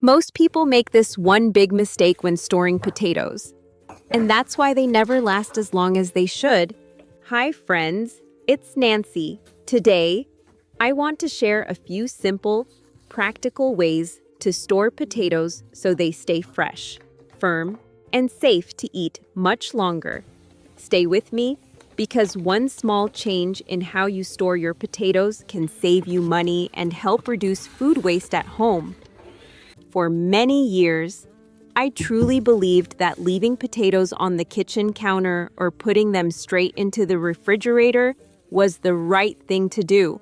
Most people make this one big mistake when storing potatoes, and that's why they never last as long as they should. Hi, friends, it's Nancy. Today, I want to share a few simple, practical ways to store potatoes so they stay fresh, firm, and safe to eat much longer. Stay with me because one small change in how you store your potatoes can save you money and help reduce food waste at home. For many years, I truly believed that leaving potatoes on the kitchen counter or putting them straight into the refrigerator was the right thing to do.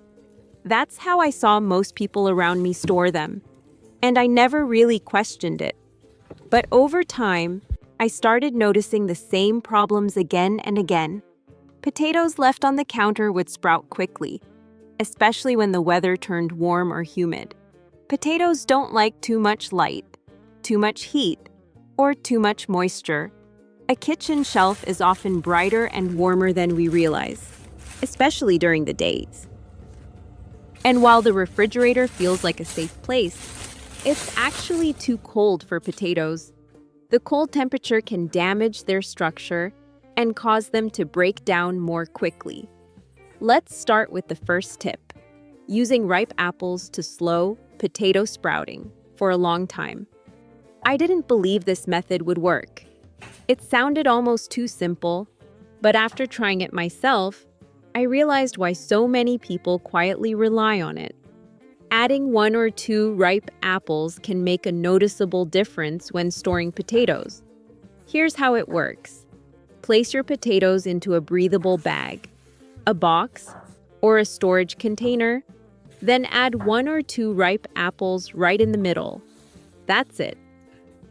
That's how I saw most people around me store them, and I never really questioned it. But over time, I started noticing the same problems again and again. Potatoes left on the counter would sprout quickly, especially when the weather turned warm or humid. Potatoes don't like too much light, too much heat, or too much moisture. A kitchen shelf is often brighter and warmer than we realize, especially during the days. And while the refrigerator feels like a safe place, it's actually too cold for potatoes. The cold temperature can damage their structure and cause them to break down more quickly. Let's start with the first tip: using ripe apples to slow potato sprouting for a long time. I didn't believe this method would work. It sounded almost too simple, but after trying it myself, I realized why so many people quietly rely on it. Adding 1 or 2 ripe apples can make a noticeable difference when storing potatoes. Here's how it works. Place your potatoes into a breathable bag, a box, or a storage container. Then add 1 or 2 ripe apples right in the middle. That's it.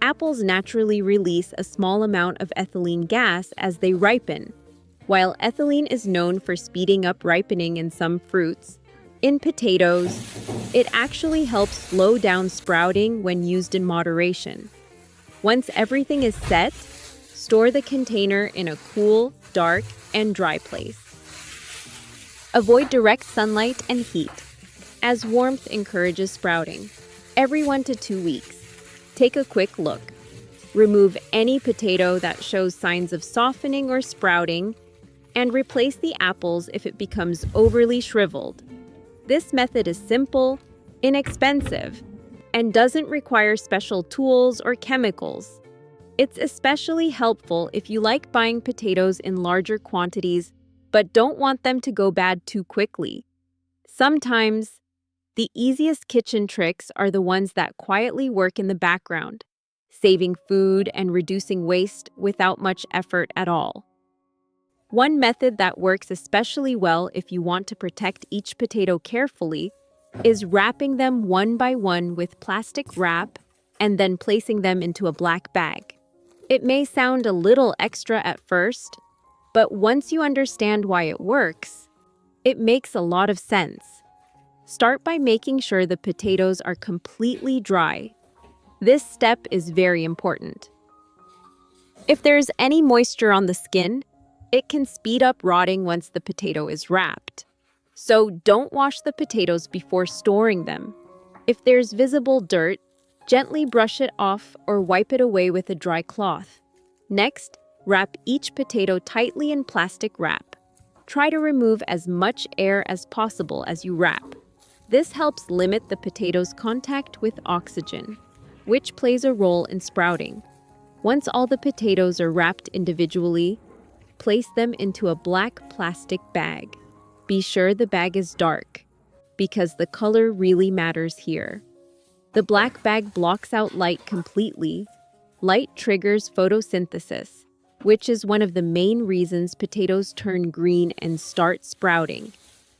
Apples naturally release a small amount of ethylene gas as they ripen. While ethylene is known for speeding up ripening in some fruits, in potatoes, it actually helps slow down sprouting when used in moderation. Once everything is set, store the container in a cool, dark, and dry place. Avoid direct sunlight and heat, as warmth encourages sprouting. Every 1 to 2 weeks, take a quick look. Remove any potato that shows signs of softening or sprouting, and replace the apples if it becomes overly shriveled. This method is simple, inexpensive, and doesn't require special tools or chemicals. It's especially helpful if you like buying potatoes in larger quantities but don't want them to go bad too quickly. Sometimes, the easiest kitchen tricks are the ones that quietly work in the background, saving food and reducing waste without much effort at all. One method that works especially well if you want to protect each potato carefully is wrapping them one by one with plastic wrap and then placing them into a black bag. It may sound a little extra at first, but once you understand why it works, it makes a lot of sense. Start by making sure the potatoes are completely dry. This step is very important. If there's any moisture on the skin, it can speed up rotting once the potato is wrapped. So don't wash the potatoes before storing them. If there's visible dirt, gently brush it off or wipe it away with a dry cloth. Next, wrap each potato tightly in plastic wrap. Try to remove as much air as possible as you wrap. This helps limit the potato's contact with oxygen, which plays a role in sprouting. Once all the potatoes are wrapped individually, place them into a black plastic bag. Be sure the bag is dark, because the color really matters here. The black bag blocks out light completely. Light triggers photosynthesis, which is one of the main reasons potatoes turn green and start sprouting.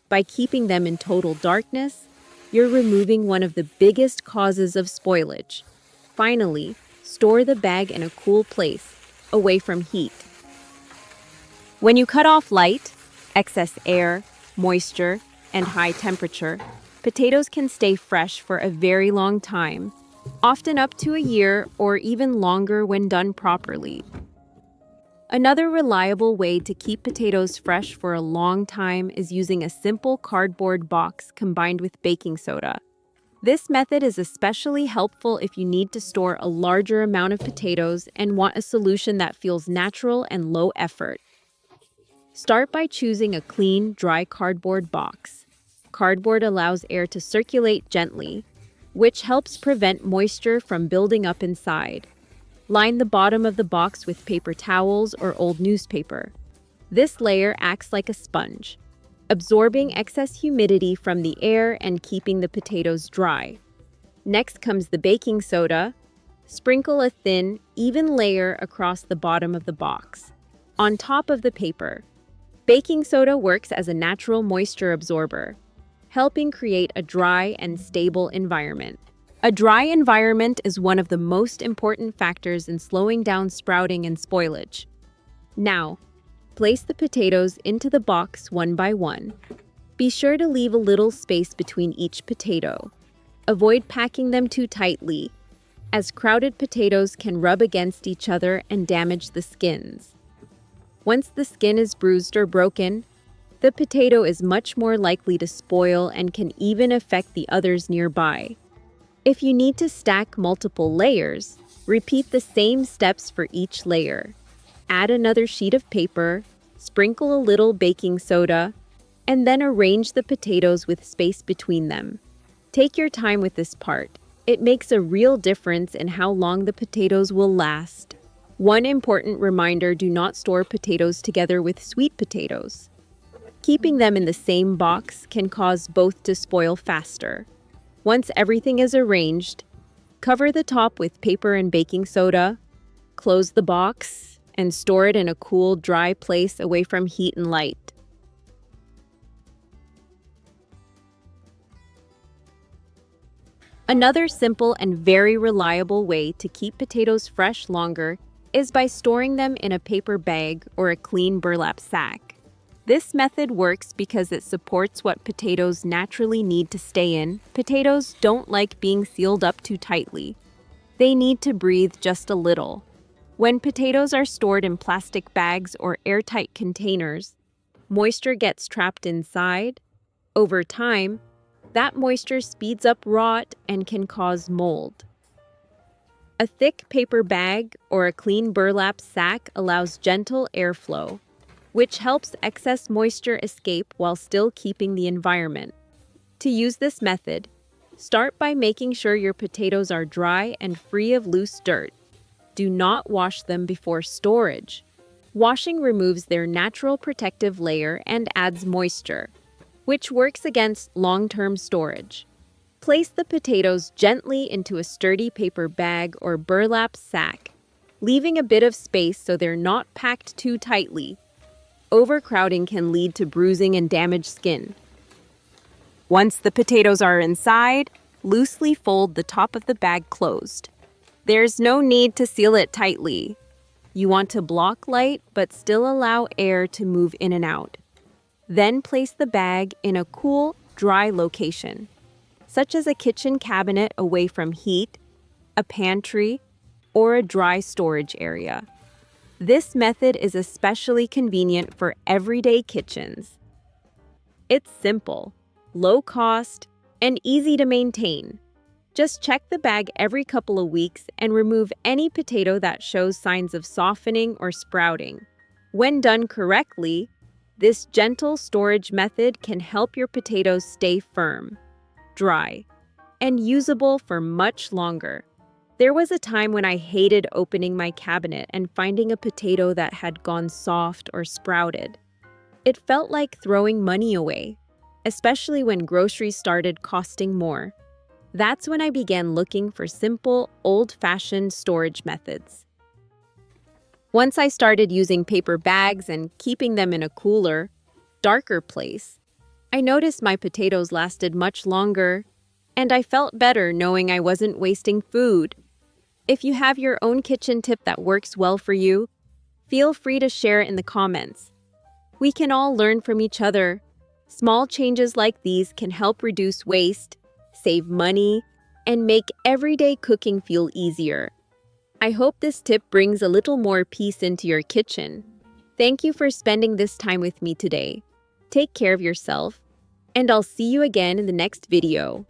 By keeping them in total darkness, you're removing one of the biggest causes of spoilage. Finally, store the bag in a cool place, away from heat. When you cut off light, excess air, moisture, and high temperature, potatoes can stay fresh for a very long time, often up to a year or even longer when done properly. Another reliable way to keep potatoes fresh for a long time is using a simple cardboard box combined with baking soda. This method is especially helpful if you need to store a larger amount of potatoes and want a solution that feels natural and low effort. Start by choosing a clean, dry cardboard box. Cardboard allows air to circulate gently, which helps prevent moisture from building up inside. Line the bottom of the box with paper towels or old newspaper. This layer acts like a sponge, absorbing excess humidity from the air and keeping the potatoes dry. Next comes the baking soda. Sprinkle a thin, even layer across the bottom of the box. On top of the paper, baking soda works as a natural moisture absorber, helping create a dry and stable environment. A dry environment is one of the most important factors in slowing down sprouting and spoilage. Now, place the potatoes into the box one by one. Be sure to leave a little space between each potato. Avoid packing them too tightly, as crowded potatoes can rub against each other and damage the skins. Once the skin is bruised or broken, the potato is much more likely to spoil and can even affect the others nearby. If you need to stack multiple layers, repeat the same steps for each layer. Add another sheet of paper, sprinkle a little baking soda, and then arrange the potatoes with space between them. Take your time with this part. It makes a real difference in how long the potatoes will last. One important reminder: do not store potatoes together with sweet potatoes. Keeping them in the same box can cause both to spoil faster. Once everything is arranged, cover the top with paper and baking soda, close the box, and store it in a cool, dry place away from heat and light. Another simple and very reliable way to keep potatoes fresh longer is by storing them in a paper bag or a clean burlap sack. This method works because it supports what potatoes naturally need to stay in. Potatoes don't like being sealed up too tightly. They need to breathe just a little. When potatoes are stored in plastic bags or airtight containers, moisture gets trapped inside. Over time, that moisture speeds up rot and can cause mold. A thick paper bag or a clean burlap sack allows gentle airflow, which helps excess moisture escape while still keeping the environment. To use this method, start by making sure your potatoes are dry and free of loose dirt. Do not wash them before storage. Washing removes their natural protective layer and adds moisture, which works against long-term storage. Place the potatoes gently into a sturdy paper bag or burlap sack, leaving a bit of space so they're not packed too tightly. Overcrowding can lead to bruising and damaged skin. Once the potatoes are inside, loosely fold the top of the bag closed. There's no need to seal it tightly. You want to block light but still allow air to move in and out. Then place the bag in a cool, dry location, such as a kitchen cabinet away from heat, a pantry, or a dry storage area. This method is especially convenient for everyday kitchens. It's simple, low cost, and easy to maintain. Just check the bag every couple of weeks and remove any potato that shows signs of softening or sprouting. When done correctly, this gentle storage method can help your potatoes stay firm, dry, and usable for much longer. There was a time when I hated opening my cabinet and finding a potato that had gone soft or sprouted. It felt like throwing money away, especially when groceries started costing more. That's when I began looking for simple, old-fashioned storage methods. Once I started using paper bags and keeping them in a cooler, darker place, I noticed my potatoes lasted much longer, and I felt better knowing I wasn't wasting food. If you have your own kitchen tip that works well for you, feel free to share it in the comments. We can all learn from each other. Small changes like these can help reduce waste, save money, and make everyday cooking feel easier. I hope this tip brings a little more peace into your kitchen. Thank you for spending this time with me today. Take care of yourself, and I'll see you again in the next video.